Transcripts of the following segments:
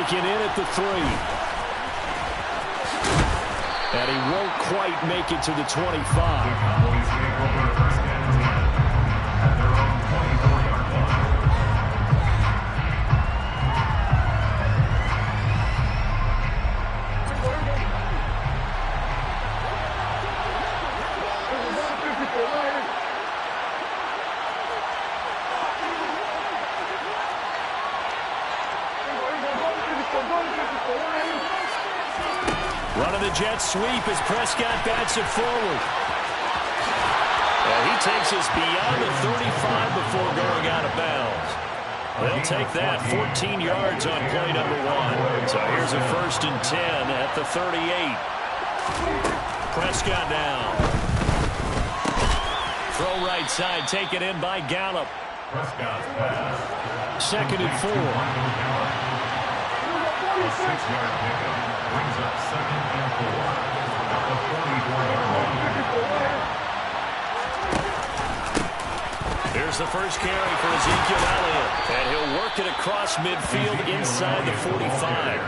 taken in at the 3. And he won't quite make it to the 25. Running the jet sweep as Prescott bats it forward. And he takes us beyond the 35 before going out of bounds. They'll take that 14 yards on play number 1. So here's a 1st and 10 at the 38. Prescott now. Throw right side, taken in by Gallup. Prescott's pass. 2nd and 4. A 6-yard pickup brings up 2nd and 4 at the 44-yard line. Here's the first carry for Ezekiel Elliott, and he'll work it across midfield inside the 45.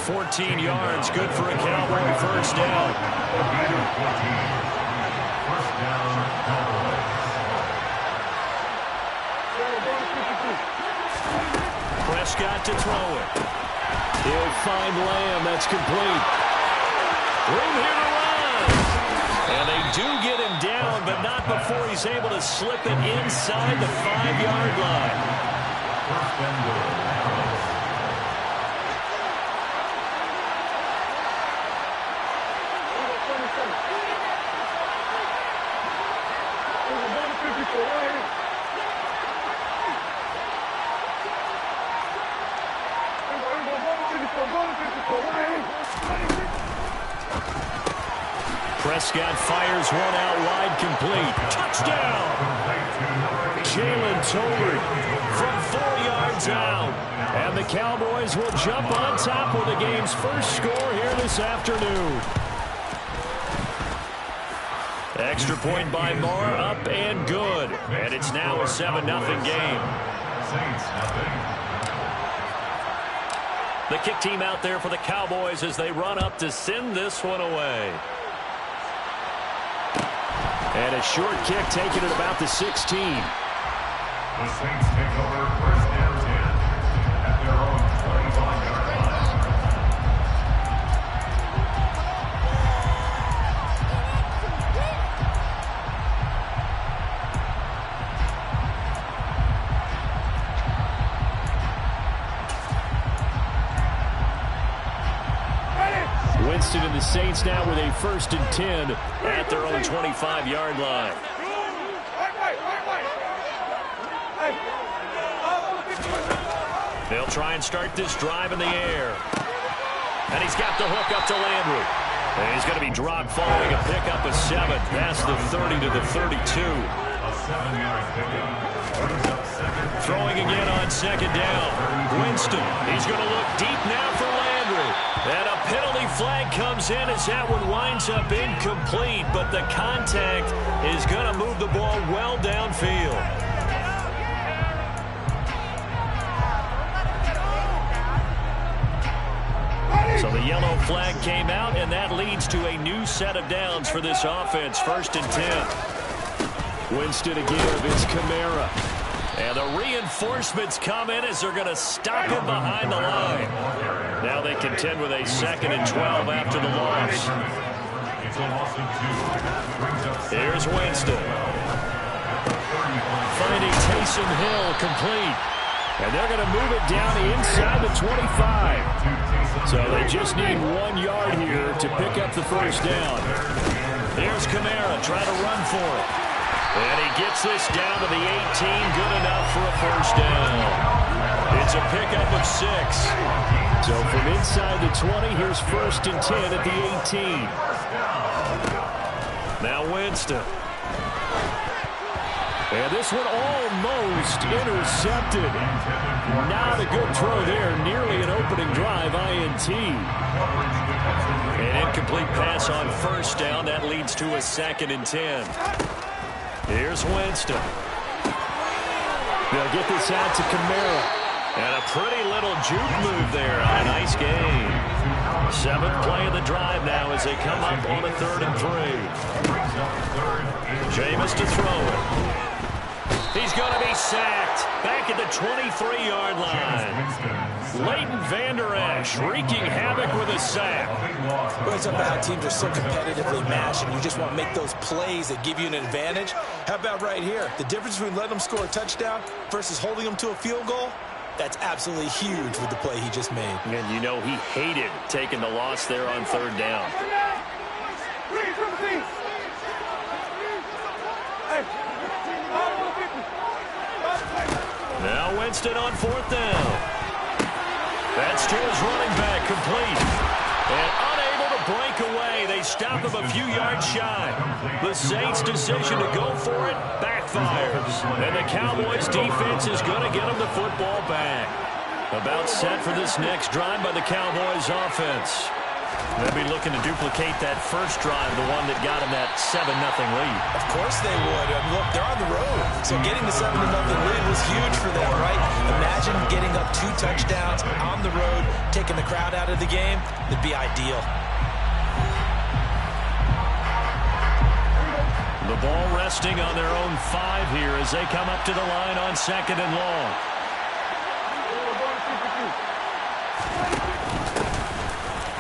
14 yards, good for a Cowboy first down. First down, Cowboys. Prescott to throw it. He'll find Lamb. That's complete. Room here to run. And they do get him down, but not before he's able to slip it inside the 5-yard line. First and goal. Prescott fires one out wide, complete. Touchdown! Jalen Tolbert from 4 yards out. And the Cowboys will jump on top with the game's first score here this afternoon. Extra point by Moore, up and good. And it's now a 7-0 game. Saints nothing. The kick team out there for the Cowboys as they run up to send this one away. And a short kick taken at about the 16. The Saints take over 1st and 10 at their own 25-yard line. Winston and the Saints now with a 1st and 10 at their own 25-yard line. They'll try and start this drive in the air. And he's got the hook up to Landry. And he's going to be dropped following a pickup of 7 past the 30 to the 32. A 7-yard pickup brings up 2nd. Throwing again on 2nd down. Winston, he's going to look deep now for Landry. And a penalty flag comes in as that one winds up incomplete, but the contact is going to move the ball well downfield. So the yellow flag came out, and that leads to a new set of downs for this offense. 1st and 10. Winston to give. It's Kamara. And the reinforcements come in as they're going to stop him behind the line. Now they contend with a 2nd and 12 after the loss. Here's Winston. Finding Taysom Hill complete. And they're going to move it down inside the 25. So they just need 1 yard here to pick up the first down. Here's Kamara trying to run for it. And he gets this down to the 18, good enough for a first down. It's a pickup of 6. So from inside the 20, here's 1st and 10 at the 18. Now Winston. And this one almost intercepted. Not a good throw there, nearly an opening drive, INT. An incomplete pass on first down, that leads to a 2nd and 10. Here's Winston. They'll get this out to Kamara. And a pretty little juke move there on a nice game. 7th play of the drive now as they come up on a 3rd and 3. Jameis to throw it. He's going to be sacked back at the 23-yard line. Leighton Vander Esch wreaking havoc with a sack. Well, it's about how teams are so competitively matched, and you just want to make those plays that give you an advantage. How about right here? The difference between letting them score a touchdown versus holding them to a field goal? That's absolutely huge with the play he just made. And you know he hated taking the loss there on 3rd down. Now Winston on 4th down. That's to his running back, complete. And unable to break away. They stop him a few yards shy. The Saints' decision to go for it backfires. And the Cowboys' defense is going to get them the football back. About set for this next drive by the Cowboys' offense. They'll be looking to duplicate that first drive, the one that got them that 7-0 lead. Of course they would. And look, they're on the road. So getting the 7-0 lead was huge for them, right? Imagine getting up 2 touchdowns on the road, taking the crowd out of the game. It'd be ideal. The ball resting on their own 5 here as they come up to the line on 2nd and long.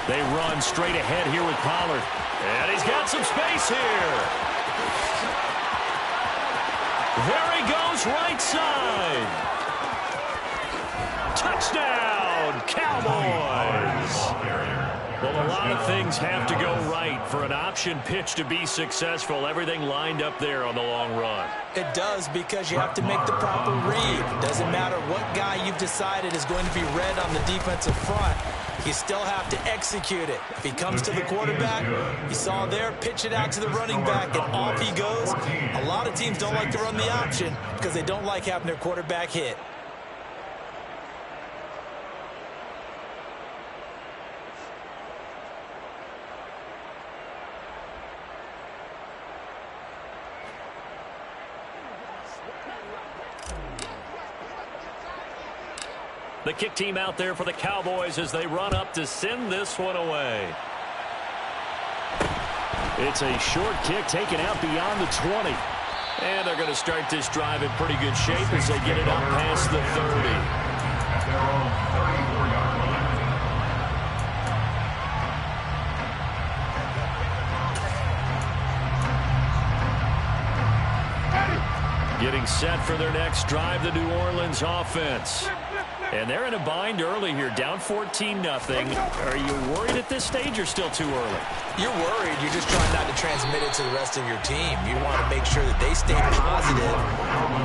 They run straight ahead here with Pollard. And he's got some space here. There he goes, right side. Touchdown, Cowboys. Well, a lot of things have to go right for an option pitch to be successful. Everything lined up there on the long run. It does, because you have to make the proper read. Doesn't matter what guy you've decided is going to be read on the defensive front. You still have to execute it. If he comes to the quarterback, you saw there, pitch it out to the running back, and off he goes. A lot of teams don't like to run the option because they don't like having their quarterback hit. The kick team out there for the Cowboys as they run up to send this one away. It's a short kick taken out beyond the 20. And they're going to start this drive in pretty good shape as they get it up past the 30. At their own 34-yard line. Getting set for their next drive, the New Orleans offense. And they're in a bind early here, down 14-0. Are you worried at this stage or still too early? You're worried. You're just trying not to transmit it to the rest of your team. You want to make sure that they stay positive,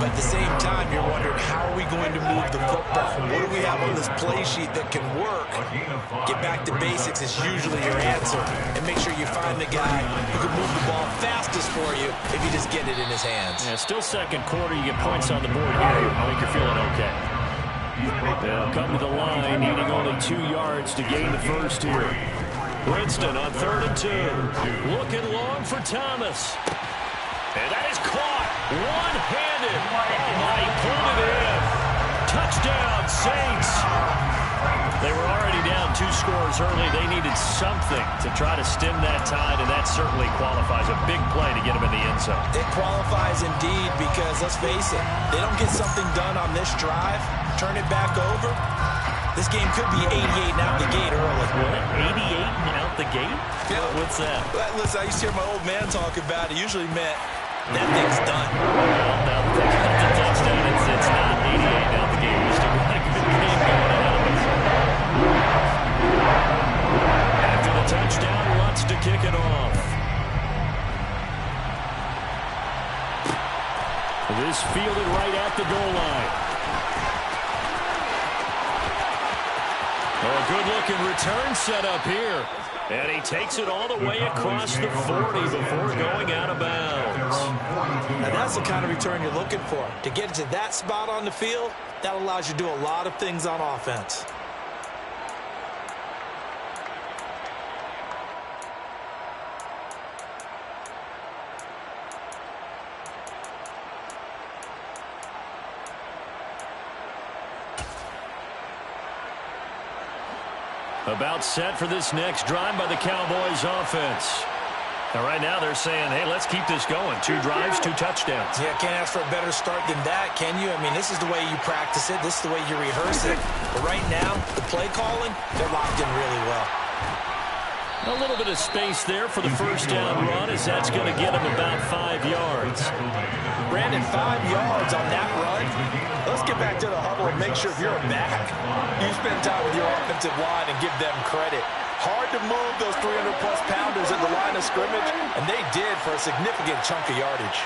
but at the same time, you're wondering, how are we going to move the football? What do we have on this play sheet that can work? Get back to basics is usually your answer, and make sure you find the guy who can move the ball fastest for you if you just get it in his hands. Yeah, still second quarter. You get points on the board here. I think you're feeling okay. They'll come to the line, needing only 2 yards to gain the first here. Winston on 3rd and 2. Looking long for Thomas. And that is caught. One-handed. Oh, my, he pulled it in. Touchdown, Saints. They were already down 2 scores early. They needed something to try to stem that tide, and that certainly qualifies. A big play to get them in the end zone. It qualifies indeed, because let's face it, they don't get something done on this drive, turn it back over, this game could be 88 and out the gate early. What? 88 and out the gate? Yeah. What's that? Well, listen, I used to hear my old man talk about it. Usually meant that thing's done. Well, now that they got the touchdown, it's not 88 and out the gate. We still got a good game going ahead of us. After the touchdown, wants to kick it off. This fielded right at the goal line. A good-looking return set up here. And he takes it all the way across the 40 before going out of bounds. And that's the kind of return you're looking for. To get to that spot on the field, that allows you to do a lot of things on offense. About set for this next drive by the Cowboys offense. Now, right now they're saying, hey, let's keep this going. 2 drives, 2 touchdowns. Yeah, can't ask for a better start than that, can you? I mean, this is the way you practice it. This is the way you rehearse it. But right now, the play calling, they're locked in really well. A little bit of space there for the first down run, as that's going to get him about 5 yards. Brandon, 5 yards on that run. Let's get back to the huddle and make sure if you're a back, you spend time with your offensive line and give them credit. Hard to move those 300-plus pounders at the line of scrimmage, and they did for a significant chunk of yardage.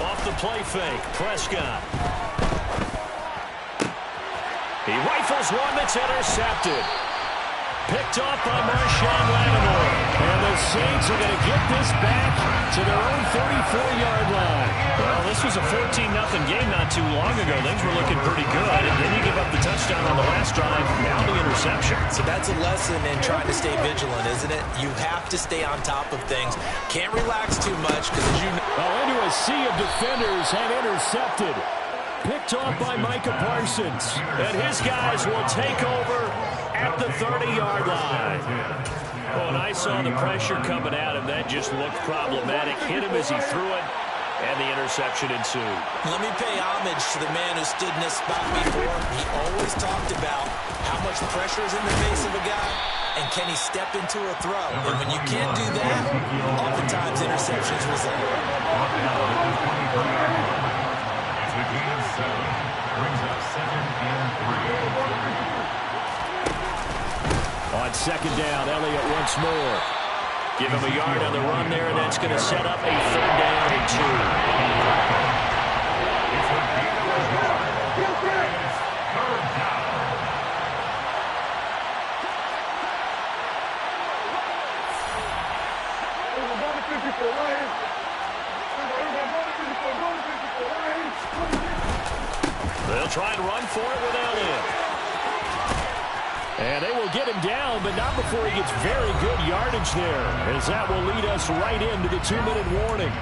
Off the play fake, Prescott. He rifles one that's intercepted. Picked off by Marshawn Lattimore. And the Saints are going to get this back to their own 34-yard line. Well, this was a 14-0 game not too long ago. Things were looking pretty good. And then you give up the touchdown on the last drive. Now the interception. So that's a lesson in trying to stay vigilant, isn't it? You have to stay on top of things. Can't relax too much because, as you know... Well, into a sea of defenders and intercepted. Picked off by Micah Parsons. And his guys will take over at the 30-yard line. Oh, and I saw the pressure coming at him. That just looked problematic. Hit him as he threw it, and the interception ensued. Let me pay homage to the man who stood in this spot before. He always talked about how much pressure is in the face of a guy, and can he step into a throw. And when you can't do that, oftentimes interceptions result. Brings up 2nd and 3. On 2nd down, Elliott once more. Give him a yard on the run there, and that's going to set up a 3rd down and 2. They'll try and run for it with Elliott. And they will get him down, but not before he gets very good yardage there, as that will lead us right into the 2-minute warning.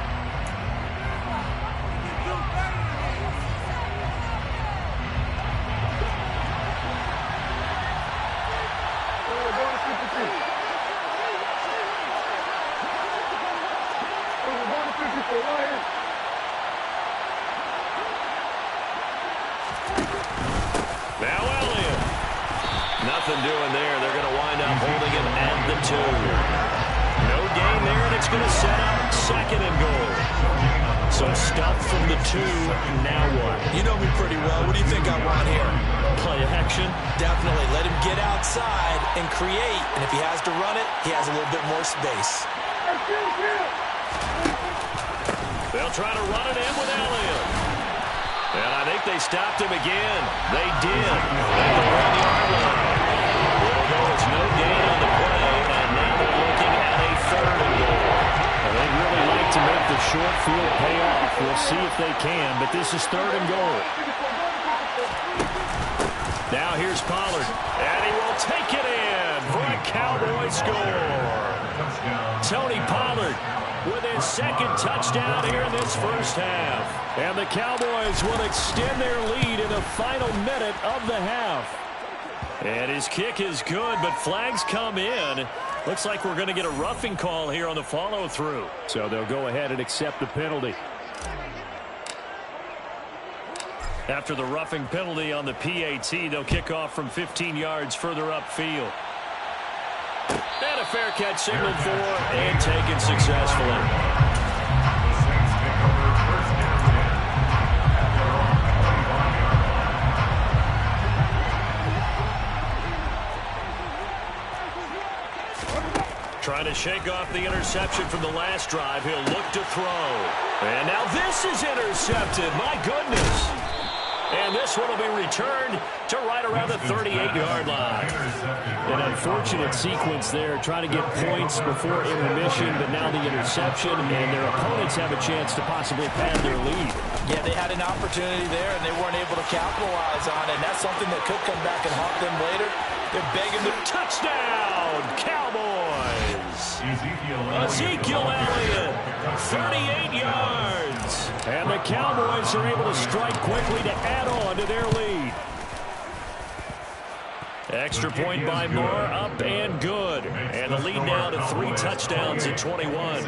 Now Elliott. Nothing doing there. They're going to wind up holding him at the 2. No gain there, and it's going to set up 2nd and goal. So stuff from the 2. Now what? You know me pretty well. What do you think I want here? Play action? Definitely. Let him get outside and create. And if he has to run it, he has a little bit more space. They'll try to run it in with Elliott. And I think they stopped him again. They did. At the 1-yard line. It'll go as no gain on the play, and now they're looking at a 3rd and goal. Well, they'd really like to make the short field pay off. We'll see if they can, but this is 3rd and goal. Now here's Pollard, and he will take it in for a Cowboy score. Tony Pollard with his 2nd touchdown here in this first half. And the Cowboys will extend their lead in the final minute of the half. And his kick is good, but flags come in. Looks like we're going to get a roughing call here on the follow-through. So they'll go ahead and accept the penalty. After the roughing penalty on the PAT, they'll kick off from 15 yards further upfield. And a fair catch signaled for and taken successfully. The Saints take over 1st and 10. Trying to shake off the interception from the last drive. He'll look to throw. And now this is intercepted. My goodness. And this one will be returned to right around the 38-yard line. An unfortunate sequence there, trying to get points before intermission, but now the interception, and their opponents have a chance to possibly pad their lead. Yeah, they had an opportunity there, and they weren't able to capitalize on it, and that's something that could come back and haunt them later. They're begging the touchdown, Cowboys! Ezekiel Elliott, 38 yards. And the Cowboys are able to strike quickly to add on to their lead. Extra point by Moore, up and good. And the lead now to 3 touchdowns at 21.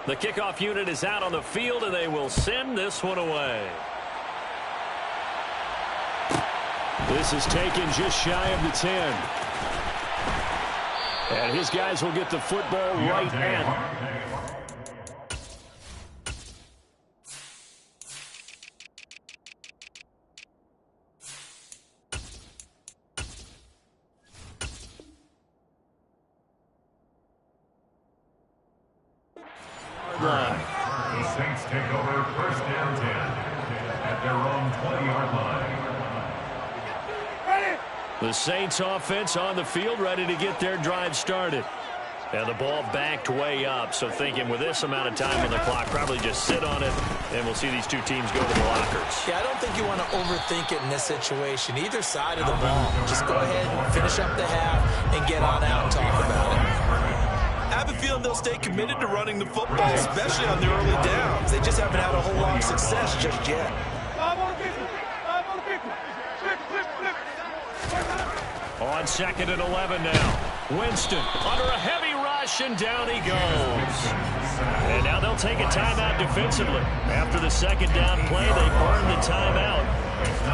The kickoff unit is out on the field, and they will send this one away. This is taken just shy of the 10. And his guys will get the football right at. The Saints take over first down 10 at their own 20-yard line. The Saints offense on the field, ready to get their drive started. And the ball backed way up, so thinking with this amount of time on the clock, probably just sit on it, and we'll see these two teams go to the lockers. Yeah, I don't think you want to overthink it in this situation. Either side of the ball. Just go ahead and finish up the half and get on out and talk about it. I have a feeling they'll stay committed to running the football, especially on their early downs. They just haven't had a whole lot of success just yet. On 2nd and 11 now. Winston under a heavy rush, and down he goes. And now they'll take a timeout defensively. After the second down play, they burn the timeout,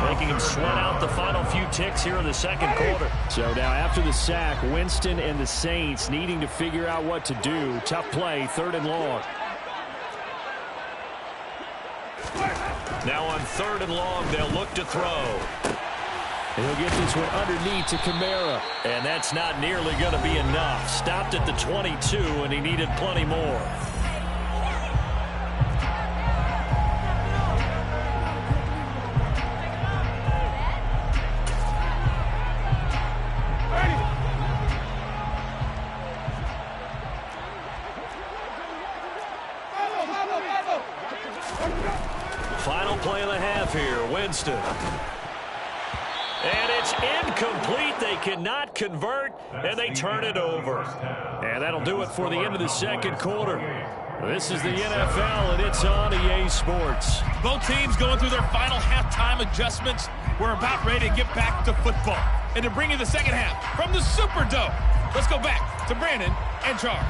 making him sweat out the final few ticks here in the second quarter. So now after the sack, Winston and the Saints needing to figure out what to do. Tough play, 3rd and long. Now on 3rd and long, they'll look to throw. And he'll get this one underneath to Kamara. And that's not nearly going to be enough. Stopped at the 22, and he needed plenty more. Final play of the half here, Winston. And it's incomplete. They cannot convert, and they turn it over. And that'll do it for the end of the second quarter. This is the NFL, and it's on EA Sports. Both teams going through their final halftime adjustments. We're about ready to get back to football. And to bring you the second half from the Superdome, let's go back to Brandon and Charles.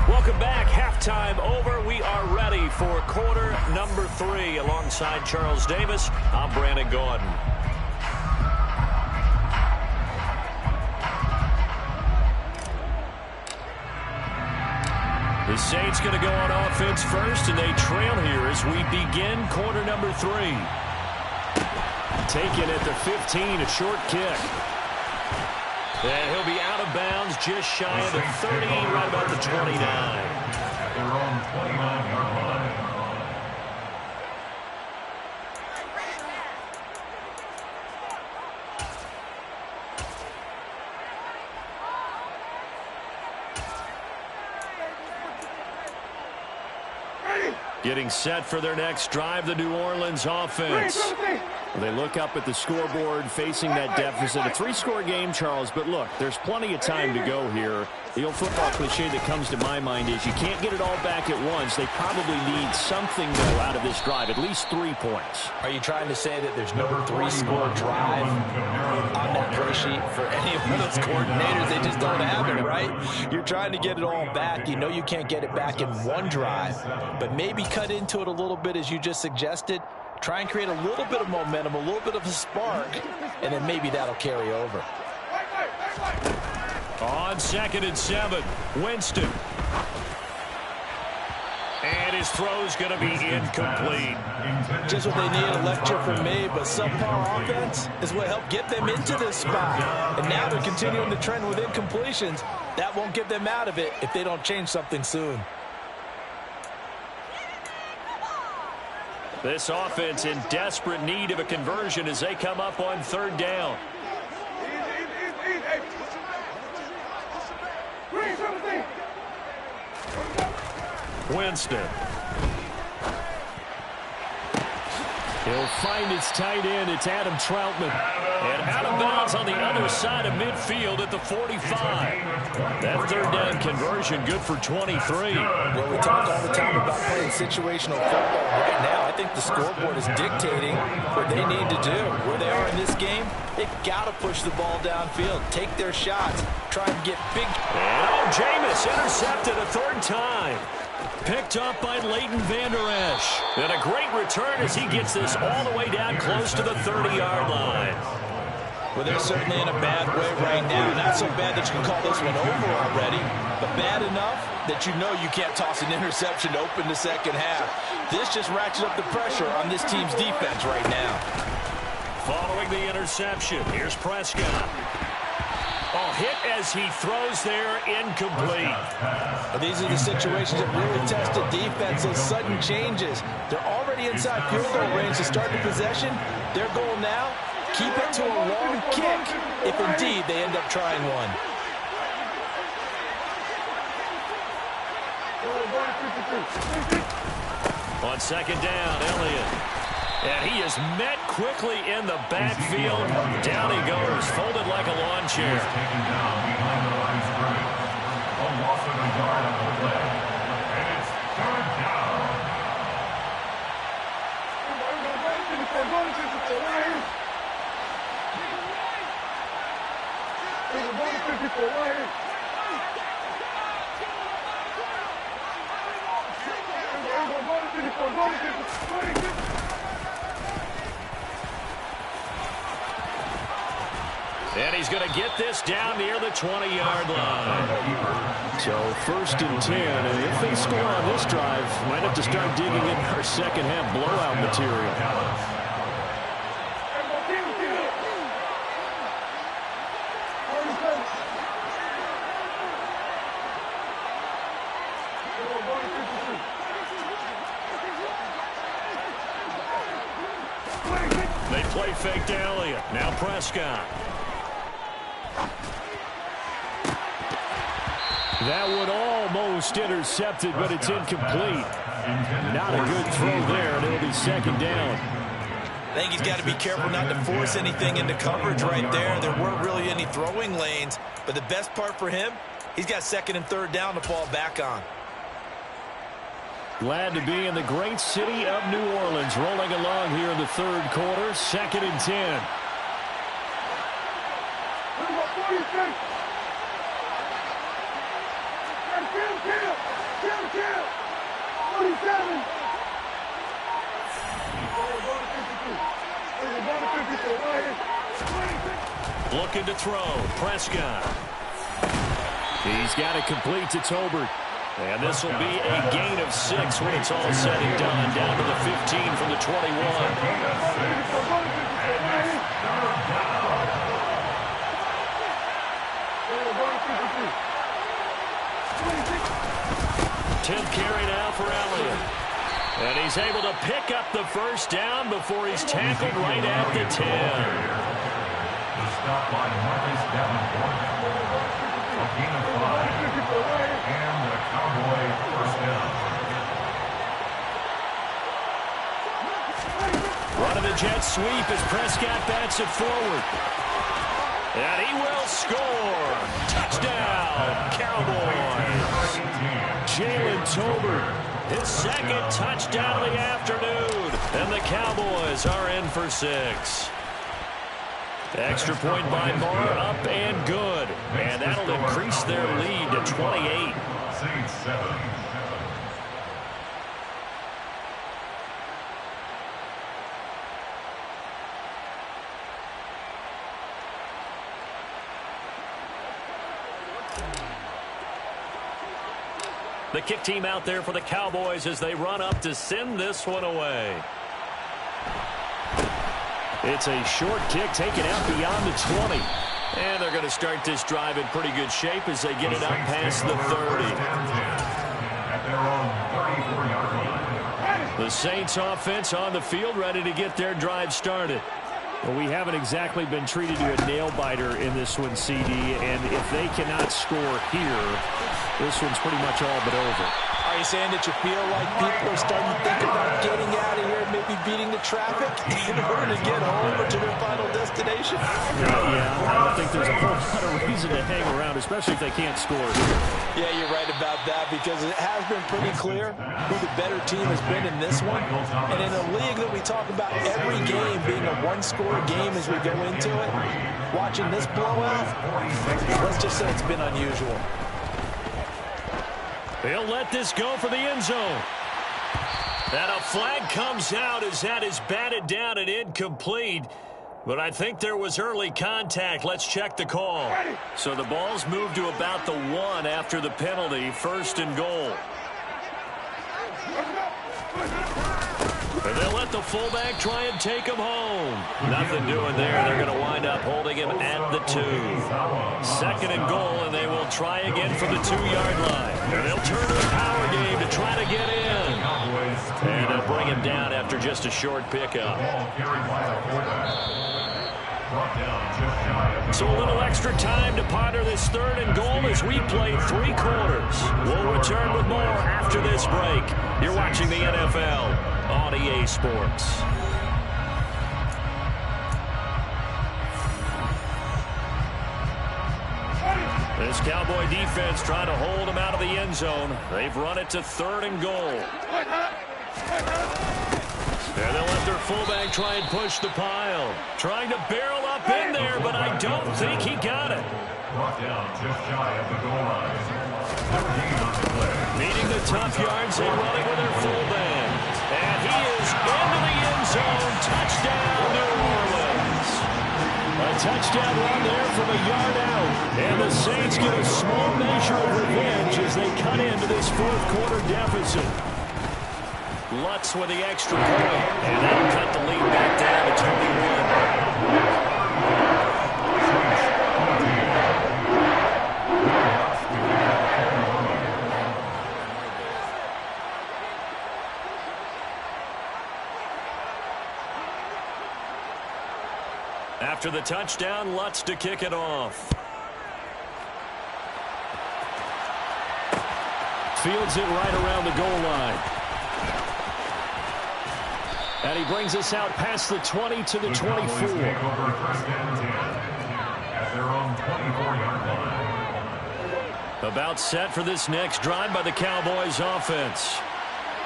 Welcome back. Halftime over. We are ready for quarter number 3. Alongside Charles Davis, I'm Brandon Gordon. The Saints going to go on offense first, and they trail here as we begin quarter number 3. Taken at the 15, a short kick. And he'll be out of bounds just shy of the 30, right about the 29. At their own 29-yard line. Getting set for their next drive, the New Orleans offense. They look up at the scoreboard facing that deficit. A 3-score game, Charles, but look, there's plenty of time to go here. The old football cliche that comes to my mind is you can't get it all back at once. They probably need something, though, out of this drive, at least 3 points. Are you trying to say that there's no 3-score drive on that play sheet for any of those coordinators? They just don't have it, right? You're trying to get it all back. You know you can't get it back in one drive, but maybe cut into it a little bit as you just suggested. Try and create a little bit of momentum, a little bit of a spark, and then maybe that'll carry over. On 2nd and 7, Winston. And his throw's going to be incomplete. Just what they need, a lecture from me, but subpar offense is what helped get them into this spot. And now they're continuing the trend with incompletions. That won't get them out of it if they don't change something soon. This offense in desperate need of a conversion as they come up on 3rd down. Winston. He'll find his tight end. It's Adam Troutman. And out of bounds on the other side of midfield at the 45. That third down conversion good for 23. Well, we talk all the time about playing situational football. Right now, I think the scoreboard is dictating what they need to do. Where they are in this game, they've got to push the ball downfield, take their shots, try and get big. And Jameis intercepted a third time. Picked up by Leighton Vander Esch. And a great return as he gets this all the way down close to the 30-yard line. Well, they're certainly in a bad way right now. Not so bad that you can call this one over already, but bad enough that you know you can't toss an interception to open the second half. This just ratchets up the pressure on this team's defense right now. Following the interception, here's Prescott. Oh, hit as he throws there, incomplete. These are the situations that really test the defense, those sudden changes. They're already inside field goal range to start the possession. Their goal now, keep it to a long kick if indeed they end up trying one. On second down, Elliott. And he is met quickly in the backfield. Down he goes, folded like a lawn chair. Taken down behind the line of scrimmage. A loss of a yard on the play. And it's third down. And he's going to get this down near the 20-yard line. So first and 10. And if they score on this drive, might have to start digging in our second half blowout material. They play fake to Elliott. Now Prescott. That one almost intercepted, but it's incomplete. Not a good throw there, and it'll be second down. I think he's got to be careful not to force anything into coverage right there. There weren't really any throwing lanes, but the best part for him, he's got second and third down to fall back on. Glad to be in the great city of New Orleans, rolling along here in the third quarter, second and 10. Looking to throw, Prescott. He's got it complete to Tolbert. And this will be a gain of 6 when it's all said and done. Down to the 15 from the 21. Tenth carry now for Elliott. And he's able to pick up the first down before he's tackled right at the 10. The stop by Marcus Davenport. A gain of 5. And the Cowboy first down. Running the jet sweep as Prescott bats it forward. And he will score. Touchdown, Cowboys. Jalen Tolbert, his second touchdown of the afternoon. And the Cowboys are in for 6. Extra point by Moore, up and good. And that'll increase their lead to 28. Saints 7. The kick team out there for the Cowboys as they run up to send this one away. It's a short kick taken out beyond the 20. And they're going to start this drive in pretty good shape as they get it up past the 30. At their own 34-yard line. The Saints offense on the field ready to get their drive started. Well, we haven't exactly been treated to a nail-biter in this one, CD. And if they cannot score here, this one's pretty much all but over. Are you saying that you feel like people are starting to think about getting out of here, maybe beating the traffic in order to get home or to their final destination? Yeah, I don't think there's a whole lot of reason to hang around, especially if they can't score. Yeah, you're right about that, because it has been pretty clear who the better team has been in this one. And in a league that we talk about every game being a one-score game as we go into it, watching this blowout, let's just say it's been unusual. They'll let this go for the end zone. And a flag comes out as that is batted down and incomplete. But I think there was early contact. Let's check the call. So the ball's moved to about the 1 after the penalty, 1st and goal. And they'll let the fullback try and take him home. Nothing doing there. They're going to wind up holding him at the 2. 2nd and goal, and they will try again from the 2-yard line. And they'll turn to a power game to try to get in. And they'll bring him down after just a short pickup. So a little extra time to ponder this 3rd and goal as we play 3 quarters. We'll return with more after this break. You're watching the NFL on EA Sports. This Cowboy defense trying to hold him out of the end zone. They've run it to 3rd and goal. And they'll let their fullback try and push the pile. Trying to barrel up in there, but I don't think he got it. Brought down just shy of the goal line. Meeting the tough yards and running with their fullback. And he is into the end zone. Touchdown, New Orleans. A touchdown run there from a yard out. And the Saints get a small measure of revenge as they cut into this 4th quarter deficit. Lutz with the extra point, and that'll cut the lead back down to 21. After the touchdown, Lutz to kick it off. Fields it right around the goal line. And he brings us out past the 20 to the 24. About set for this next drive by the Cowboys offense.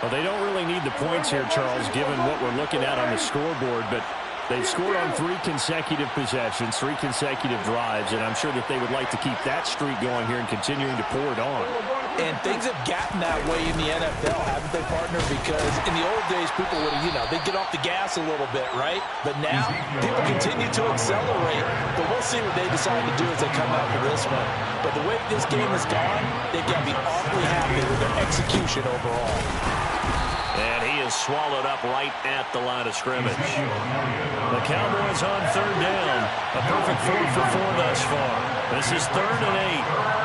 Well, they don't really need the points here, Charles, given what we're looking at on the scoreboard, but they've scored on 3 consecutive possessions, 3 consecutive drives, and I'm sure that they would like to keep that streak going here and continuing to pour it on. And things have gotten that way in the NFL, haven't they, partner? Because in the old days, people would, they'd get off the gas a little bit, right? But now, people continue to accelerate. But we'll see what they decide to do as they come out for this one. But the way this game has gone, they've got to be awfully happy with their execution overall. And he is swallowed up right at the line of scrimmage. The Cowboys on 3rd down. A perfect 4 for 4 thus far. This is 3rd and 8.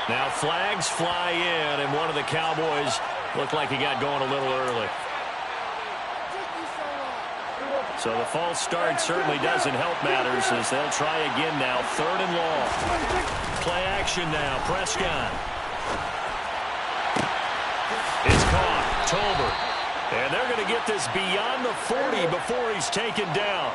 Now flags fly in, and one of the Cowboys looked like he got going a little early. So the false start certainly doesn't help matters as they'll try again now. 3rd and long. Play action now. Prescott. It's caught. Tolbert. And they're going to get this beyond the 40 before he's taken down.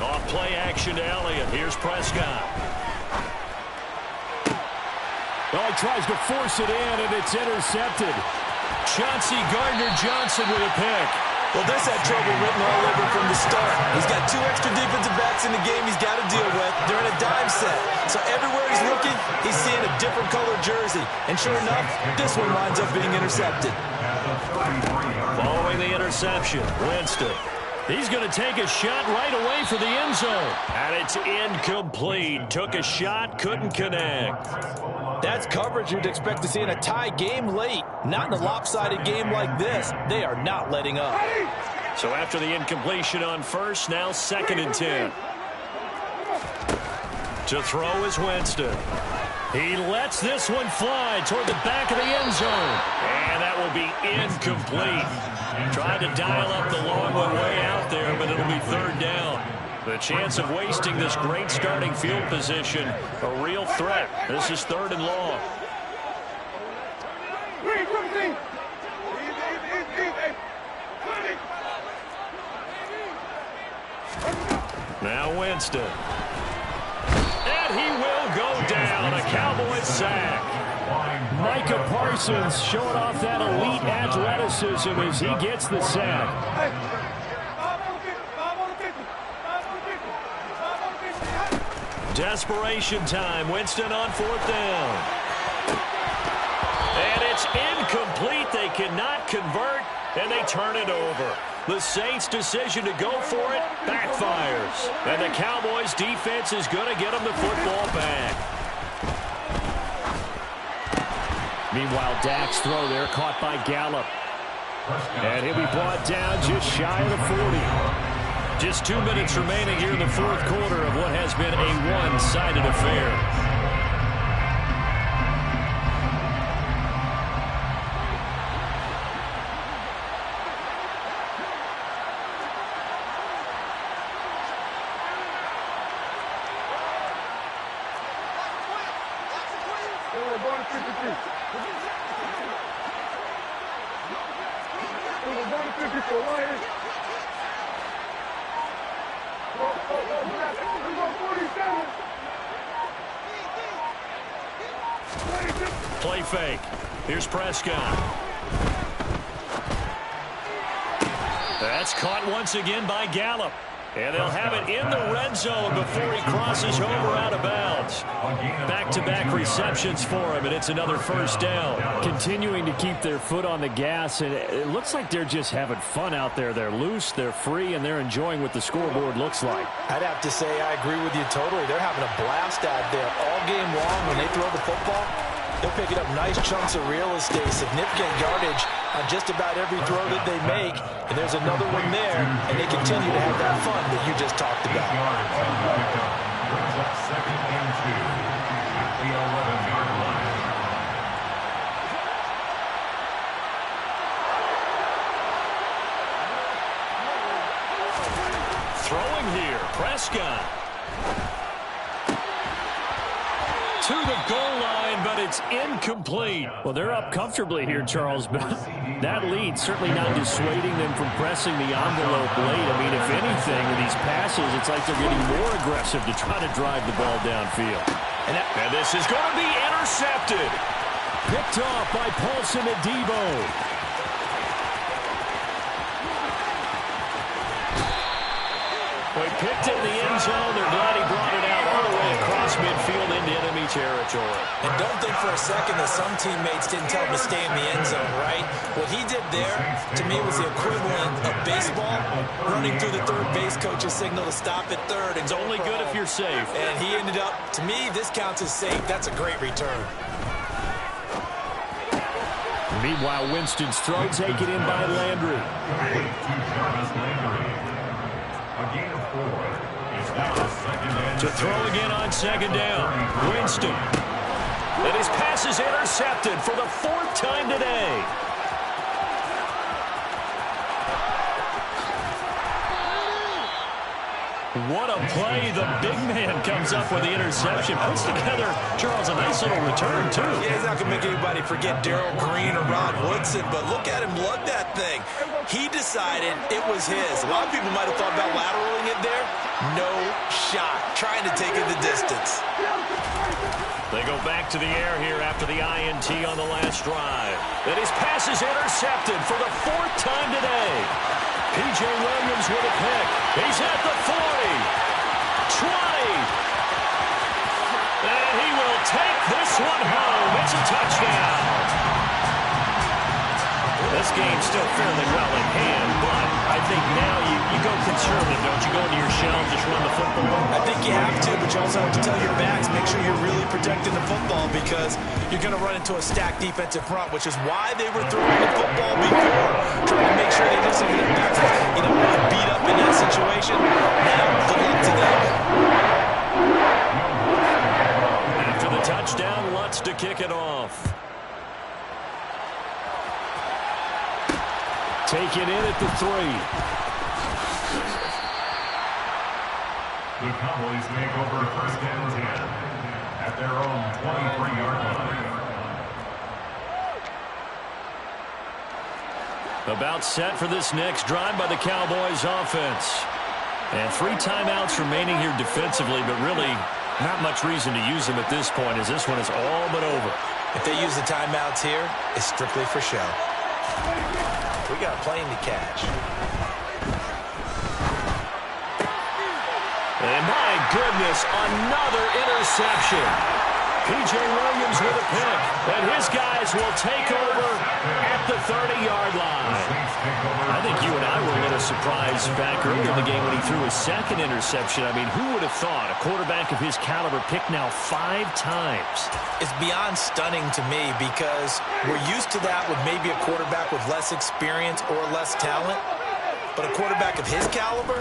Off play action to Elliott. Here's Prescott. Well, he tries to force it in, and it's intercepted. Chauncey Gardner-Johnson with a pick. Well, this had trouble written all over from the start. He's got 2 extra defensive backs in the game he's got to deal with. They're in a dime set. So everywhere he's looking, he's seeing a different colored jersey. And sure enough, this one winds up being intercepted. Following the interception, Winston. He's going to take a shot right away for the end zone. And it's incomplete. Took a shot, couldn't connect. That's coverage you'd expect to see in a tie game late. Not in a lopsided game like this. They are not letting up. So after the incompletion on first, now 2nd and 10. To throw is Winston. He lets this one fly toward the back of the end zone. And that will be incomplete. Tried to dial up the long one way out there, but it'll be 3rd down. The chance of wasting this great starting field position, a real threat. This is 3rd and long. Now Winston. And he will go down. A Cowboys sack. Micah Parsons showing off that elite athleticism as he gets the sack. Desperation time. Winston on 4th down. And it's incomplete. They cannot convert, and they turn it over. The Saints' decision to go for it backfires. And the Cowboys' defense is going to get them the football back. Meanwhile, Dak's throw there caught by Gallup. And he'll be brought down just shy of the 40. Just 2 minutes remaining here in the 4th quarter of what has been a one-sided affair. Play fake. Here's Prescott. That's caught once again by Gallup. And they'll have it in the red zone before he crosses over out of bounds. Back-to-back receptions for him, and it's another 1st down. Continuing to keep their foot on the gas, and it looks like they're just having fun out there. They're loose, they're free, and they're enjoying what the scoreboard looks like. I'd have to say I agree with you totally. They're having a blast out there all game long. When they throw the football, they're picking up nice chunks of real estate, significant yardage on just about every throw that they make. And there's another one there, and they continue to have that fun that you just talked about. Brings up 2nd and 2 at the 11-yard line. Throwing here, Prescott. To the goal line, but it's incomplete. Well, they're up comfortably here, Charles, but that lead certainly not dissuading them from pressing the envelope late. I mean, if anything, with these passes, it's like they're getting more aggressive to try to drive the ball downfield. And this is going to be intercepted. Picked off by Paulson Adebo. Well, he picked it in the end zone. They're glad he brought it out all the way across midfield into enemy territory. And don't think for a second that some teammates didn't tell him to stay in the end zone, right? What he did there, to me, was the equivalent of baseball running through the third base coach's signal to stop at third. It's only good if you're safe. And he ended up, to me, this counts as safe. That's a great return. Meanwhile, Winston's throw taken in by Landry. To throw again on 2nd down. Winston. And his pass is intercepted for the 4th time today. What a play. The big man comes up with the interception. Puts together, Charles, a nice little return, too. Yeah, he's not going to make anybody forget Darrell Green or Rod Woodson, but look at him lug that thing. He decided it was his. A lot of people might have thought about lateraling it there. No shot. Trying to take it the distance. They go back to the air here after the INT on the last drive. And his pass is intercepted for the 4th time today. P.J. Williams with a pick. He's at the 40, 20. And he will take this one home. It's a touchdown. This game's still fairly well in hand, but I think now you go conservative, don't you? Go into your shell and just run the football. I think you have to, but you also have to tell your backs, make sure you're really protecting the football because you're going to run into a stacked defensive front, which is why they were throwing the football before, trying to make sure they just get backs, beat up in that situation. Now, good luck to them. After the touchdown, Lutz to kick it off. Take it in at the 3. The Cowboys take over first and 10 at their own 23-yard line. About set for this next drive by the Cowboys offense. And 3 timeouts remaining here defensively, but really not much reason to use them at this point as this one is all but over. If they use the timeouts here, it's strictly for show. We got a plane to catch. And my goodness, another interception. P.J. Williams with a pick. And his guys will take over at the 30-yard line. I think you and I were a little surprised back earlier in the game when he threw his second interception. I mean, who would have thought a quarterback of his caliber picked now 5 times? It's beyond stunning to me because we're used to that with maybe a quarterback with less experience or less talent. But a quarterback of his caliber,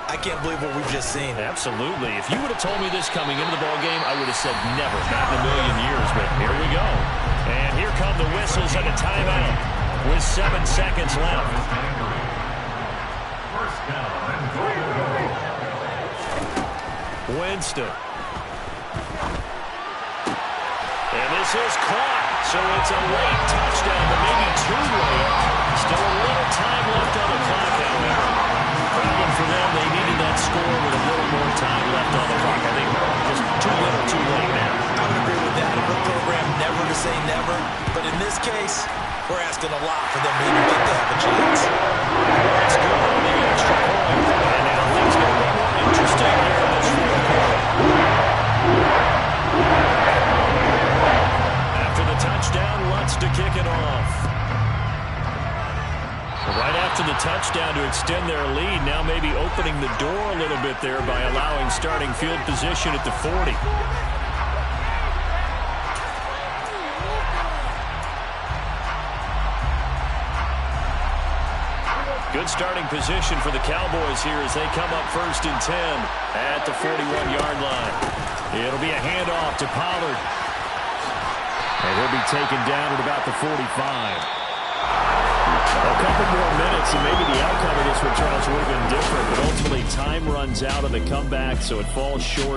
I can't believe what we've just seen. Absolutely. If you would have told me this coming into the ballgame, I would have said never, not in a million years. But here we go. And here come the whistles and a timeout with 7 seconds left. First down and goal. Winston. And this is caught. So it's a late touchdown, but maybe too late. Still a little time left on the clock, however. Problem for them, they needed that score with a little more time left on the clock. I think just too little, too late now. I would agree with that. In the program, never to say never. But in this case, we're asking a lot for them to even think they have a chance. It's good on the extra point. And now things get a bit more interesting here in this fourth quarter. After the touchdown, Lutz to kick it off. Right after the touchdown to extend their lead, now maybe opening the door a little bit there by allowing starting field position at the 40. Good starting position for the Cowboys here as they come up first and 10 at the 41-yard line. It'll be a handoff to Pollard. And he'll be taken down at about the 45. A couple more minutes and maybe the outcome of this one, Charles, would have been different, but ultimately time runs out on the comeback, so it falls short.